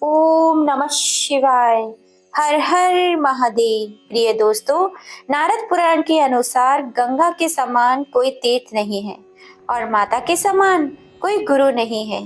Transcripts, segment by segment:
ओम नमः शिवाय। हर हर महादेव। प्रिय दोस्तों, नारद पुराण के अनुसार गंगा के समान कोई तीर्थ नहीं है और माता के समान कोई गुरु नहीं है।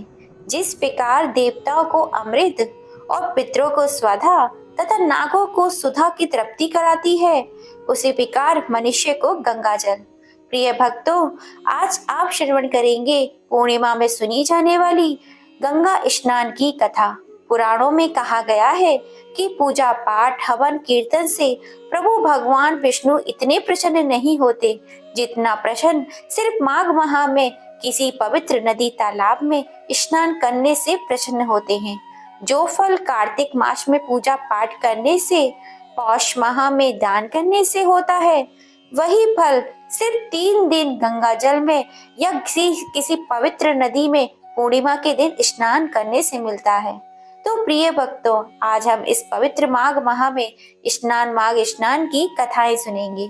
जिस प्रकार देवताओं को अमृत और पितरों को स्वधा तथा नागों को सुधा की तृप्ति कराती है, उसी प्रकार मनुष्य को गंगा जल। प्रिय भक्तों, आज आप श्रवण करेंगे पूर्णिमा में सुनी जाने वाली गंगा स्नान की कथा। पुराणों में कहा गया है कि पूजा पाठ हवन कीर्तन से प्रभु भगवान विष्णु इतने प्रसन्न नहीं होते जितना प्रसन्न सिर्फ माघ माह में किसी पवित्र नदी तालाब में स्नान करने से प्रसन्न होते हैं। जो फल कार्तिक मास में पूजा पाठ करने से, पौष माह में दान करने से होता है, वही फल सिर्फ 3 दिन गंगा जल में या किसी पवित्र नदी में पूर्णिमा के दिन स्नान करने से मिलता है। तो प्रिय भक्तों, आज हम इस पवित्र माघ माह में माघ स्नान की कथाएं सुनेंगे।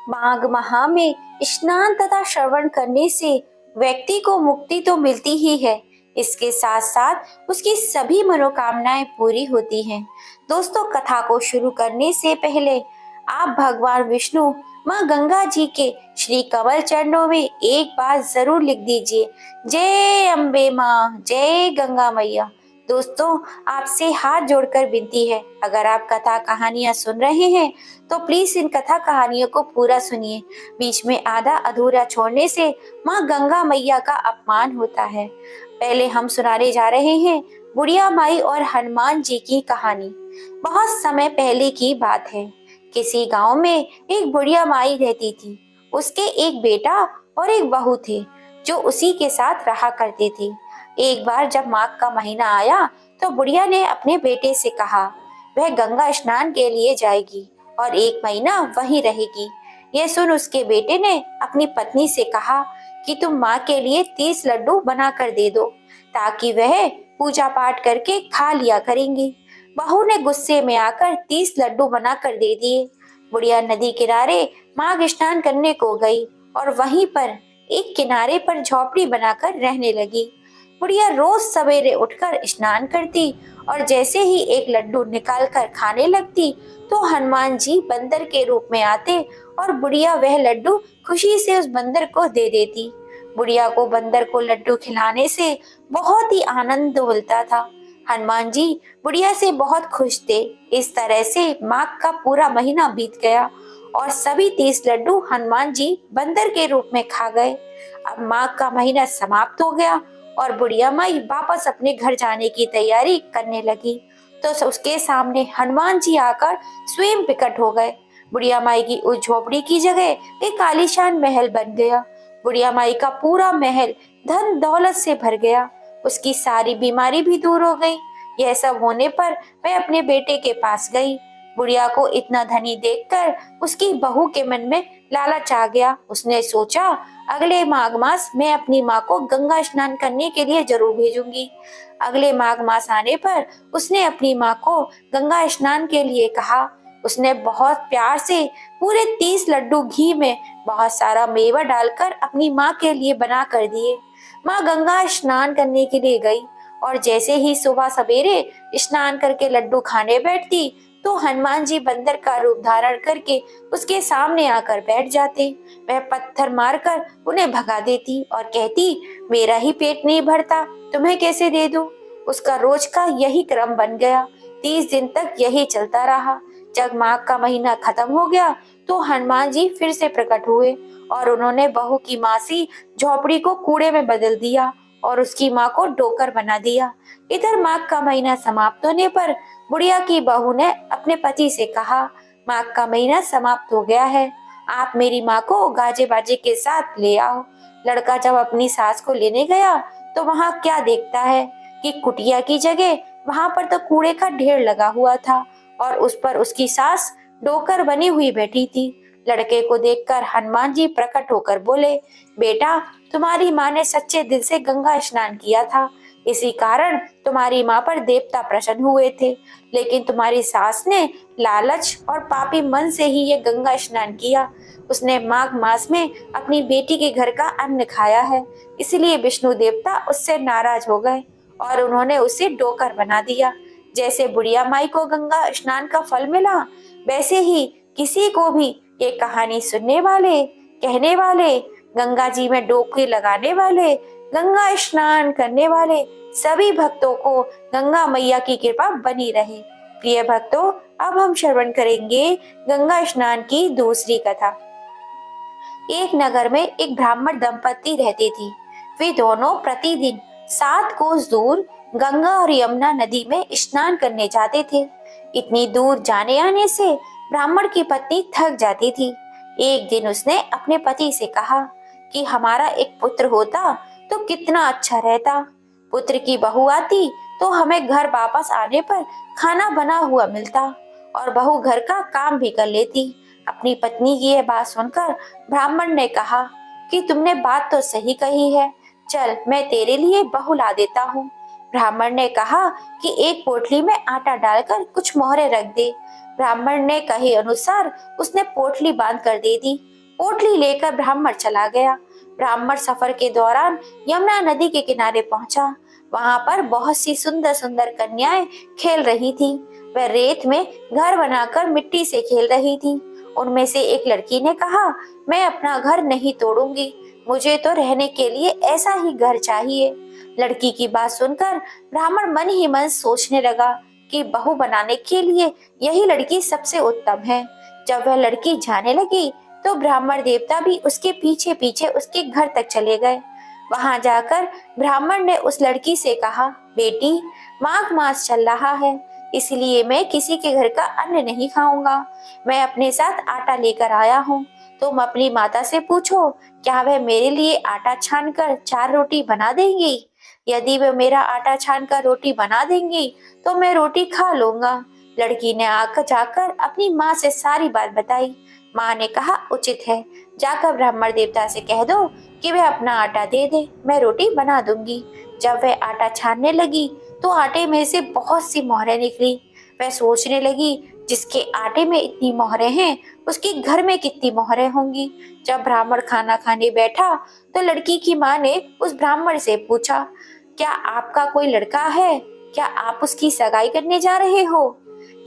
माघ माह में स्नान तथा श्रवण करने से व्यक्ति को मुक्ति तो मिलती ही है, इसके साथ साथ उसकी सभी मनोकामनाएं पूरी होती हैं। दोस्तों, कथा को शुरू करने से पहले आप भगवान विष्णु माँ गंगा जी के श्री कमल चरणों में एक बात जरूर लिख दीजिए, जय अम्बे माँ, जय गंगा मैया। दोस्तों, आपसे हाथ जोड़कर विनती है, अगर आप कथा कहानियां सुन रहे हैं तो प्लीज इन कथा कहानियों को पूरा सुनिए। बीच में आधा अधूरा छोड़ने से माँ गंगा मैया का अपमान होता है। पहले हम सुनाने जा रहे हैं बुढ़िया माई और हनुमान जी की कहानी। बहुत समय पहले की बात है। किसी गांव में एक बुढ़िया माई रहती थी। उसके एक बेटा और एक बहू थे जो उसी के साथ रहा करते थे। एक बार जब माघ का महीना आया तो बुढ़िया ने अपने बेटे से कहा वह गंगा स्नान के लिए जाएगी और 1 महीना वहीं रहेगी। यह सुन उसके बेटे ने अपनी पत्नी से कहा कि तुम माँ के लिए 30 लड्डू बना कर दे दो ताकि वह पूजा पाठ करके खा लिया करेंगी। बहू ने गुस्से में आकर 30 लड्डू बना कर दे दिए। बुढ़िया नदी किनारे माघ स्नान करने को गई और वहीं पर एक किनारे पर झोपड़ी बनाकर रहने लगी। बुढ़िया रोज सवेरे उठकर स्नान करती और जैसे ही एक लड्डू निकालकर खाने लगती तो हनुमान जी बंदर के रूप में आते और बुढ़िया वह लड्डू खुशी से उस बंदर को दे देती। बुढ़िया को बंदर को लड्डू खिलाने से बहुत ही आनंद मिलता था। हनुमान जी बुढ़िया से बहुत खुश थे। इस तरह से माघ का पूरा महीना बीत गया और सभी 30 लड्डू हनुमान जी बंदर के रूप में खा गए। अब माघ का महीना समाप्त हो गया और बुढ़िया माई वापस अपने घर जाने की तैयारी करने लगी तो उसके सामने हनुमान जी आकर स्वयं प्रकट हो गए। बुढ़िया माई की उस झोपड़ी की जगह एक आलीशान महल बन गया। बुढ़िया माई का पूरा महल धन दौलत से भर गया। उसकी सारी बीमारी भी दूर हो गई। यह सब होने पर वह अपने बेटे के पास गई। बुढ़िया को इतना धनी देखकर उसकी बहू के मन में लालच आ गया। उसने सोचा अगले माघ मास मैं अपनी माँ को गंगा स्नान करने के लिए जरूर भेजूंगी। अगले माघ मास आने पर उसने अपनी माँ को गंगा स्नान के लिए कहा। उसने बहुत प्यार से पूरे 30 लड्डू घी में बहुत सारा मेवा डालकर अपनी माँ के लिए बना कर दिए। माँ गंगा स्नान करने के लिए गई और जैसे ही सुबह सवेरे स्नान करके लड्डू खाने बैठती तो हनुमान जी बंदर का रूप धारण करके उसके सामने आकर बैठ जाते। वह पत्थर मारकर उन्हें भगा देती और कहती मेरा ही पेट नहीं भरता, तुम्हें कैसे दे दूं। उसका रोज का यही क्रम बन गया। 30 दिन तक यही चलता रहा। जब माघ का महीना खत्म हो गया तो हनुमान जी फिर से प्रकट हुए और उन्होंने बहू की मासी झोपड़ी को कूड़े में बदल दिया और उसकी माँ को डोकर बना दिया। इधर माघ का महीना समाप्त होने पर बुढ़िया की बहू ने अपने पति से कहा माघ का महीना समाप्त हो गया है, आप मेरी माँ को गाजे बाजे के साथ ले आओ। लड़का जब अपनी सास को लेने गया तो वहाँ क्या देखता है कि कुटिया की जगह वहाँ पर तो कूड़े का ढेर लगा हुआ था और उस पर उसकी सास डोकर बनी हुई बैठी थी। लड़के को देखकर हनुमान जी प्रकट होकर बोले बेटा, तुम्हारी माँ ने सच्चे दिल से गंगा स्नान किया था, इसी कारण तुम्हारी माँ पर देवता प्रसन्न हुए थे। लेकिन तुम्हारी सास ने लालच और पापी मन से ही ये गंगा स्नान किया। उसने माघ मास में अपनी बेटी के घर का अन्न खाया है, इसलिए विष्णु देवता उससे नाराज हो गए और उन्होंने उसे डोकर बना दिया। जैसे बुढ़िया माई को गंगा स्नान का फल मिला, वैसे ही किसी को भी ये कहानी सुनने वाले, कहने वाले, गंगा जी में डुबकी लगाने वाले, गंगा स्नान करने वाले सभी भक्तों को गंगा मैया की कृपा बनी रहे। प्रिय भक्तों, अब हम श्रवण करेंगे गंगा स्नान की दूसरी कथा। एक नगर में एक ब्राह्मण दंपति रहते थे। वे दोनों प्रतिदिन 7 कोस दूर गंगा और यमुना नदी में स्नान करने जाते थे। इतनी दूर जाने आने से ब्राह्मण की पत्नी थक जाती थी। एक दिन उसने अपने पति से कहा कि हमारा एक पुत्र होता तो कितना अच्छा रहता। पुत्र की बहू आती तो हमें घर वापस आने पर खाना बना हुआ मिलता और बहू घर का काम भी कर लेती। अपनी पत्नी की यह बात सुनकर ब्राह्मण ने कहा कि तुमने बात तो सही कही है, चल मैं तेरे लिए बहू ला देता हूँ। ब्राह्मण ने कहा कि एक पोटली में आटा डालकर कुछ मोहरे रख दे। ब्राह्मण ने कहे अनुसार उसने पोटली बांध कर दे दी। पोटली लेकर ब्राह्मण चला गया। ब्राह्मण सफर के दौरान यमुना नदी के किनारे पहुंचा। वहां पर बहुत सी सुंदर सुंदर कन्याएं खेल रही थी। वह रेत में घर बनाकर मिट्टी से खेल रही थी। उनमें से एक लड़की ने कहा, मैं अपना घर नहीं तोड़ूंगी, मुझे तो रहने के लिए ऐसा ही घर चाहिए। लड़की की बात सुनकर ब्राह्मण मन ही मन सोचने लगा कि बहू बनाने के लिए यही लड़की सबसे उत्तम है। जब वह लड़की जाने लगी तो ब्राह्मण देवता भी उसके पीछे पीछे उसके घर तक चले गए। वहां जाकर ब्राह्मण ने उस लड़की से कहा, बेटी, माघ मास चल रहा है, इसलिए मैं किसी के घर का अन्न नहीं खाऊंगा। मैं अपने साथ आटा लेकर आया हूँ। तुम अपनी माता से पूछो, क्या वह मेरे लिए आटा छानकर 4 रोटी बना देंगी? यदि वह मेरा आटा छानकर रोटी बना देंगी तो मैं रोटी खा लूंगा। लड़की ने आकर जाकर अपनी माँ से सारी बात बताई। माँ ने कहा, उचित है, जाकर ब्राह्मण देवता से कह दो कि वह अपना आटा दे दे, मैं रोटी बना दूंगी। जब वह आटा छानने लगी तो आटे में से बहुत सी मोहरें निकली। वह सोचने लगी, जिसके आटे में इतनी मोहरें हैं उसके घर में कितनी मोहरें होंगी। जब ब्राह्मण खाना खाने बैठा तो लड़की की माँ ने उस ब्राह्मण से पूछा, क्या आपका कोई लड़का है? क्या आप उसकी सगाई करने जा रहे हो?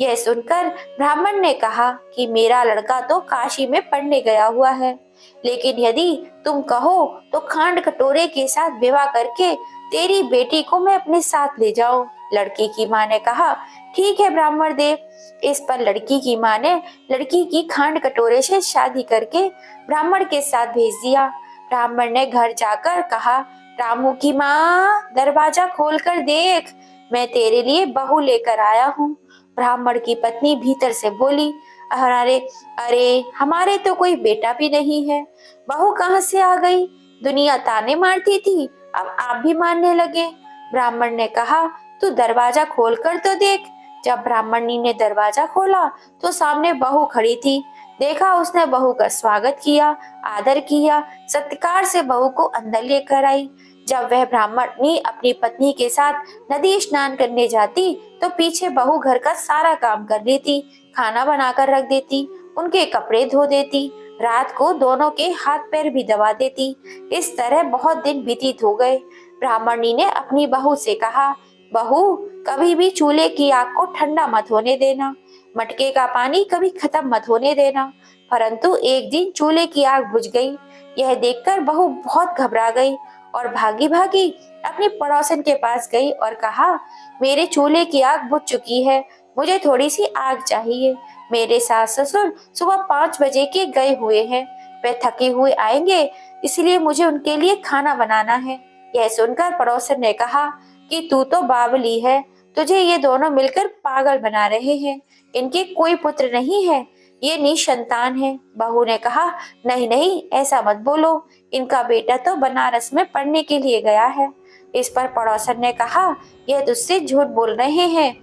यह सुनकर ब्राह्मण ने कहा कि मेरा लड़का तो काशी में पढ़ने गया हुआ है, लेकिन यदि तुम कहो तो खांड कटोरे के साथ विवाह करके तेरी बेटी को मैं अपने साथ ले जाऊं। लड़की की माँ ने कहा, ठीक है ब्राह्मण देव। इस पर लड़की की माँ ने लड़की की खांड कटोरे से शादी करके ब्राह्मण के साथ भेज दिया। ब्राह्मण ने घर जाकर कहा, रामू की माँ, दरवाजा खोलकर देख, मैं तेरे लिए बहू लेकर आया हूँ। ब्राह्मण की पत्नी भीतर से बोली, अरे अरे, हमारे तो कोई बेटा भी नहीं है, बहू कहाँ से आ गई? दुनिया ताने मारती थी, अब आप भी मारने लगे। ब्राह्मण ने कहा, तू दरवाजा खोल कर तो देख। जब ब्राह्मणी ने दरवाजा खोला तो सामने बहू खड़ी थी। देखा उसने बहू का स्वागत किया, आदर किया, सत्कार से बहू को अंदर लेकर आई। जब वह ब्राह्मणी अपनी पत्नी के साथ नदी स्नान करने जाती तो पीछे बहू घर का सारा काम कर देती, खाना बनाकर रख देती, उनके कपड़े धो देती, रात को दोनों के हाथ पैर भी दबा देती। इस तरह बहुत दिन व्यतीत हो गए। ब्राह्मणी ने अपनी बहू से कहा, बहू, कभी भी चूल्हे की आग को ठंडा मत होने देना, मटके का पानी कभी खत्म मत होने देना। परंतु एक दिन चूल्हे की आग बुझ गई। यह देखकर बहू बहुत घबरा गई और भागी भागी अपनी पड़ोसन के पास गई और कहा, मेरे चूल्हे की आग बुझ चुकी है, मुझे थोड़ी सी आग चाहिए। मेरे सास ससुर सुबह 5 बजे के गए हुए हैं, वे थके हुए आएंगे, इसलिए मुझे उनके लिए खाना बनाना है। यह सुनकर पड़ोसन ने कहा कि तू तो बावली है, तुझे ये दोनों मिलकर पागल बना रहे हैं, इनके कोई पुत्र नहीं है, ये निसंतान है। बहू ने कहा, नहीं नहीं, ऐसा मत बोलो, इनका बेटा तो बनारस में पढ़ने के लिए गया है। इस पर पड़ोसन ने कहा, यह तुझसे झूठ बोल रहे हैं,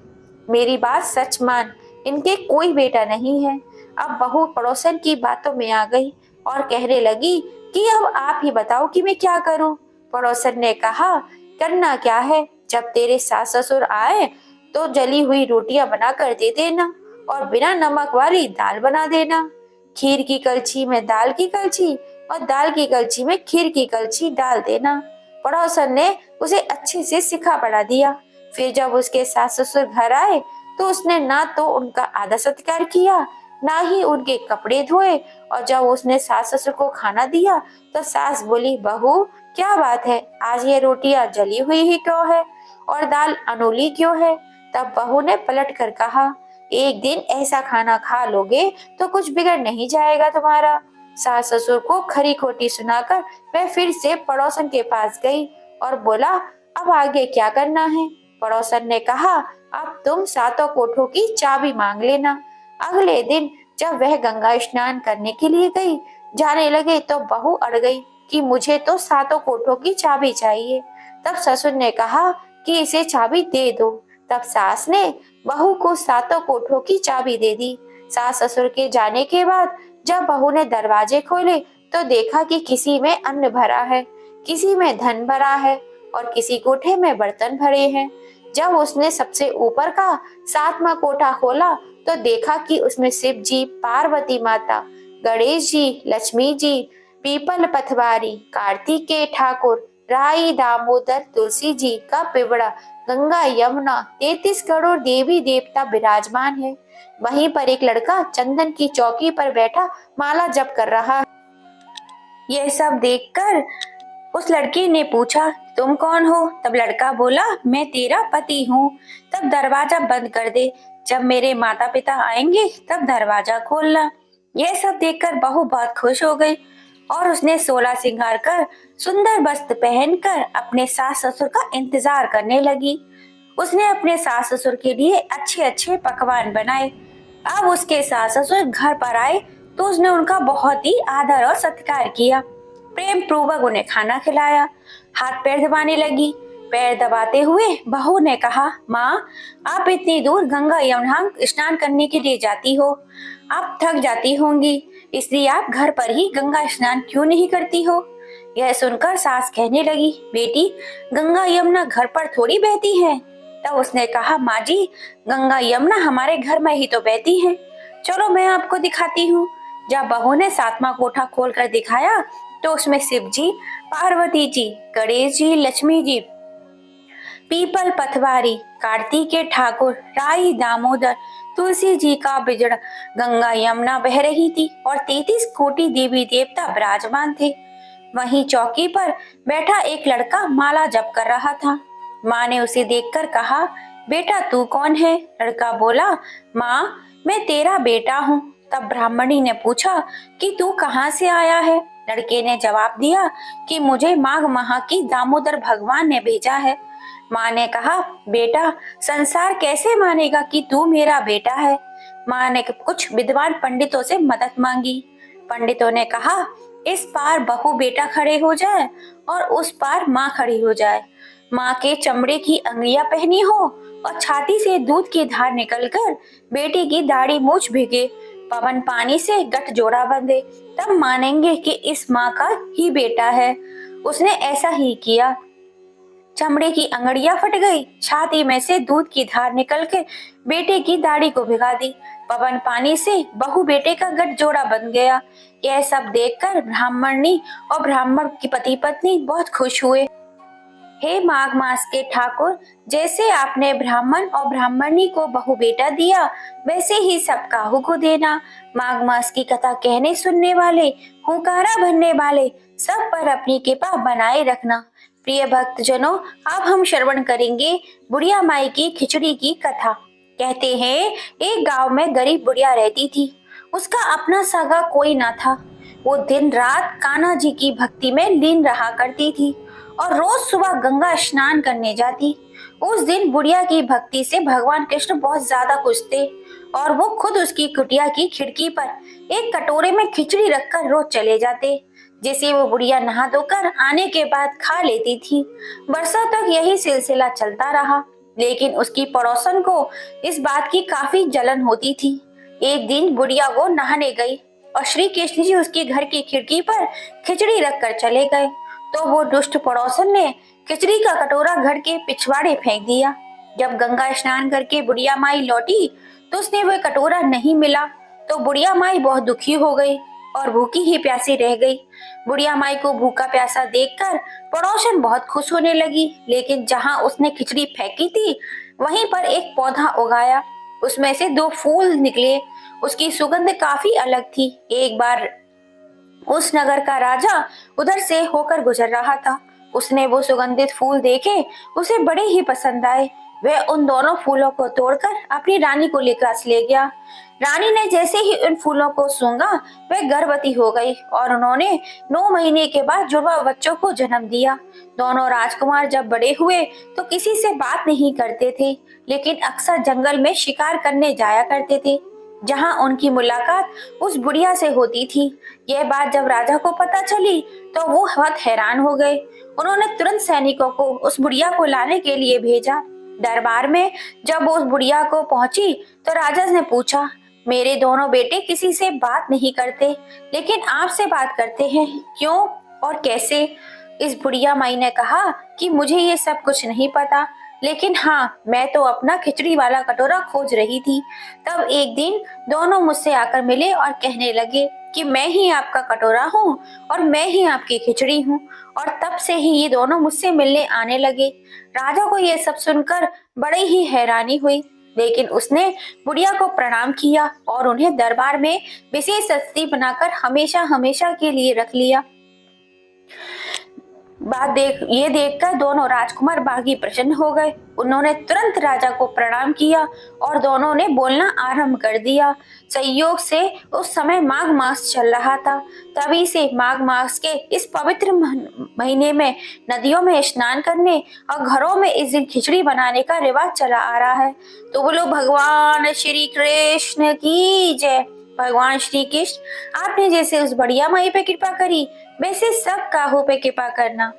मेरी बात सच मान, इनके कोई बेटा नहीं है। अब बहू पड़ोसन की बातों में आ गई और कहने लगी कि अब आप ही बताओ कि मैं क्या करूं। पड़ोसन ने कहा, करना क्या है, जब तेरे सास ससुर आए तो जली हुई रोटियां बना कर दे देना और बिना नमक वाली दाल बना देना। खीर की कलछी में दाल की कलछी और दाल की कलछी में खीर की कलछी डाल देना। पड़ोसन ने उसे अच्छे से सिखा पढ़ा दिया। फिर जब उसके सास ससुर घर आए तो उसने ना तो उनका आदर सत्कार किया, ना ही उनके कपड़े धोए। और जब उसने सास ससुर को खाना दिया तो सास बोली, बहू क्या बात है, आज ये रोटियां जली हुई ही क्यों है और दाल अनोली क्यों है? तब बहू ने पलट कर कहा, एक दिन ऐसा खाना खा लोगे तो कुछ बिगड़ नहीं जाएगा तुम्हारा। सास ससुर को खरी खोटी सुनाकर वह फिर से पड़ोसन के पास गई और बोला, अब आगे क्या करना है? पड़ोसन ने कहा, अब तुम सातों कोठों की चाबी मांग लेना। अगले दिन जब वह गंगा स्नान करने के लिए गई, जाने लगे तो बहू अड़ गई कि मुझे तो सातों कोठों की चाबी चाहिए। तब ससुर ने कहा कि इसे चाबी दे दो। तब सास ने बहू को सातों कोठों की चाबी दे दी। सास ससुर के जाने के बाद जब बहू ने दरवाजे खोले तो देखा कि किसी में अन्न भरा है, किसी में धन भरा है और किसी कोठे में बर्तन भरे हैं। जब उसने सबसे ऊपर का सातवां कोठा खोला तो देखा कि उसमें शिव जी, पार्वती माता, गणेश जी, लक्ष्मी जी, पीपल पथवारी, कार्तिकेय ठाकुर, राई, दामोदर, तुलसी जी का पिबड़ा, गंगा, यमुना, 33 करोड़ देवी देवता विराजमान है। वहीं पर एक लड़का चंदन की चौकी पर बैठा माला जप कर रहा है। यह सब देखकर उस लड़की ने पूछा, तुम कौन हो? तब लड़का बोला, मैं तेरा पति हूँ। तब दरवाजा बंद कर दे, जब मेरे माता पिता आएंगे तब दरवाजा खोलना। यह सब देखकर बहू बहुत खुश हो गई और उसने 16 श्रृंगार कर सुंदर वस्त्र पहनकर अपने सास ससुर का इंतजार करने लगी। उसने अपने सास ससुर के लिए अच्छे अच्छे पकवान बनाए। अब उसके सास ससुर घर पर आए तो उसने उनका बहुत ही आदर और सत्कार किया, प्रेम पूर्वक उन्हें खाना खिलाया, हाथ पैर दबाने लगी। पैर दबाते हुए बहू ने कहा, माँ आप इतनी दूर गंगा यमुना स्नान करने के लिए जाती हो, आप थक जाती होंगी, इसलिए आप घर पर ही गंगा स्नान क्यों नहीं करती हो? यह सुनकर सास कहने लगी, बेटी गंगा यमुना घर पर थोड़ी बहती है। तब उसने कहा, माँ जी गंगा यमुना हमारे घर में ही तो बहती है, चलो मैं आपको दिखाती हूँ। जब बहू ने सातवां कोठा खोलकर दिखाया तो उसमें शिव जी, पार्वती जी, गणेश जी, लक्ष्मी जी, पीपल पथवारी, कार्तिकेय ठाकुर, राई, दामोदर, तुलसी जी का बिजड़, गंगा यमुना बह रही थी और 33 कोटि देवी देवता विराजमान थे। वहीं चौकी पर बैठा एक लड़का माला जप कर रहा था। माँ ने उसे देखकर कहा, बेटा तू कौन है? लड़का बोला, माँ मैं तेरा बेटा हूँ। तब ब्राह्मणी ने पूछा कि तू कहाँ से आया है? लड़के ने जवाब दिया कि मुझे माघ माह की दामोदर भगवान ने भेजा है। माँ ने कहा, बेटा संसार कैसे मानेगा कि तू मेरा बेटा है? माँ ने कुछ विद्वान पंडितों से मदद मांगी। पंडितों ने कहा, इस पार बहू बेटा खड़े हो जाए और उस पार माँ खड़ी हो जाए, माँ के चमड़े की अंगुलियां पहनी हो और छाती से दूध की धार निकलकर बेटी की दाढ़ी मूछ भीगे, पवन पानी से गठ जोड़ा बंधे, तब मानेंगे कि इस माँ का ही बेटा है। उसने ऐसा ही किया। चमड़े की अंगड़ियां फट गई, छाती में से दूध की धार निकल के बेटे की दाढ़ी को भिगा दी, पवन पानी से बहू बेटे का गठ जोड़ा बन गया। यह सब देखकर ब्राह्मणी और ब्राह्मण की पति पत्नी बहुत खुश हुए। हे माघ मास के ठाकुर, जैसे आपने ब्राह्मण और ब्राह्मणी को बहू बेटा दिया, वैसे ही सब काहू को देना। माघ मास की कथा कहने सुनने वाले, हुंकारा भरने वाले सब पर अपनी कृपा बनाए रखना। प्रिय भक्तजनों, अब हम श्रवण करेंगे बुढ़िया माई की खिचड़ी की कथा। कहते हैं एक गांव में गरीब बुढ़िया रहती थी। उसका अपना सगा कोई ना था। वो दिन रात कान्हा जी की भक्ति में लीन रहा करती थी और रोज सुबह गंगा स्नान करने जाती। उस दिन बुढ़िया की भक्ति से भगवान कृष्ण बहुत ज्यादा खुश थे और वो खुद उसकी कुटिया की खिड़की पर एक कटोरे में खिचड़ी रखकर रोज चले जाते, जिसे वो बुढ़िया नहा धोकर आने के बाद खा लेती थी। बरसों तक यही सिलसिला चलता रहा, लेकिन उसकी पड़ोसन को इस बात की काफी जलन होती थी। एक दिन बुढ़िया वो नहाने गई और श्री कृष्ण जी उसके घर की खिड़की पर खिचड़ी रखकर चले गए, तो वो दुष्ट पड़ोसन ने खिचड़ी का कटोरा घर के पिछवाड़े फेंक दिया। जब गंगा स्नान करके बुढ़िया माई लौटी तो उसने वह कटोरा नहीं मिला, तो बुढ़िया माई बहुत दुखी हो गई। और भूखी ही प्यासी रह गई। बुढ़िया माई को भूखा प्यासा देखकर पड़ोसन बहुत खुश होने लगी, लेकिन जहां उसने खिचड़ी फेंकी थी वहीं पर एक पौधा उगाया। उसमें से 2 फूल निकले। उसकी सुगंध काफी अलग थी। एक बार उस नगर का राजा उधर से होकर गुजर रहा था। उसने वो सुगंधित फूल देखे, उसे बड़े ही पसंद आए। वह उन दोनों फूलों को तोड़कर अपनी रानी को लेकर ले गया। रानी ने जैसे ही उन फूलों को सूंघा, वह गर्भवती हो गई और उन्होंने 9 महीने के बाद जुड़वा बच्चों को जन्म दिया। दोनों राजकुमार जब बड़े हुए तो किसी से बात नहीं करते थे, लेकिन अक्सर जंगल में शिकार करने जाया करते थे, जहां उनकी मुलाकात उस बुढ़िया से होती थी। यह बात जब राजा को पता चली तो वो बहुत हैरान हो गए। उन्होंने तुरंत सैनिकों को उस बुढ़िया को लाने के लिए भेजा। दरबार में जब वो उस बुढ़िया को पहुंची तो राजा ने पूछा, मेरे दोनों बेटे किसी से बात नहीं करते, लेकिन आपसे बात करते हैं, क्यों और कैसे? इस बुढ़िया माई ने कहा कि मुझे ये सब कुछ नहीं पता, लेकिन हाँ, मैं तो अपना खिचड़ी वाला कटोरा खोज रही थी। तब एक दिन दोनों मुझसे आकर मिले और कहने लगे कि मैं ही आपका कटोरा हूँ और मैं ही आपकी खिचड़ी हूँ। और तब से ही ये दोनों मुझसे मिलने आने लगे। राजा को ये सब सुनकर बड़ी ही हैरानी हुई, लेकिन उसने बुढ़िया को प्रणाम किया और उन्हें दरबार में विशेष अतिथि बनाकर हमेशा हमेशा के लिए रख लिया। ये देखकर दोनों राजकुमार बागी प्रसन्न हो गए। उन्होंने तुरंत राजा को प्रणाम किया और दोनों ने बोलना आरंभ कर दिया। संयोग से उस समय माघ मास चल रहा था। तभी से माघ मास के इस पवित्र महीने में नदियों में स्नान करने और घरों में इस दिन खिचड़ी बनाने का रिवाज चला आ रहा है। तो बोलो भगवान श्री कृष्ण की जय। भगवान श्री कृष्ण आपने जैसे उस बढ़िया माई पे कृपा करी, वैसे सब काहों पे कृपा करना।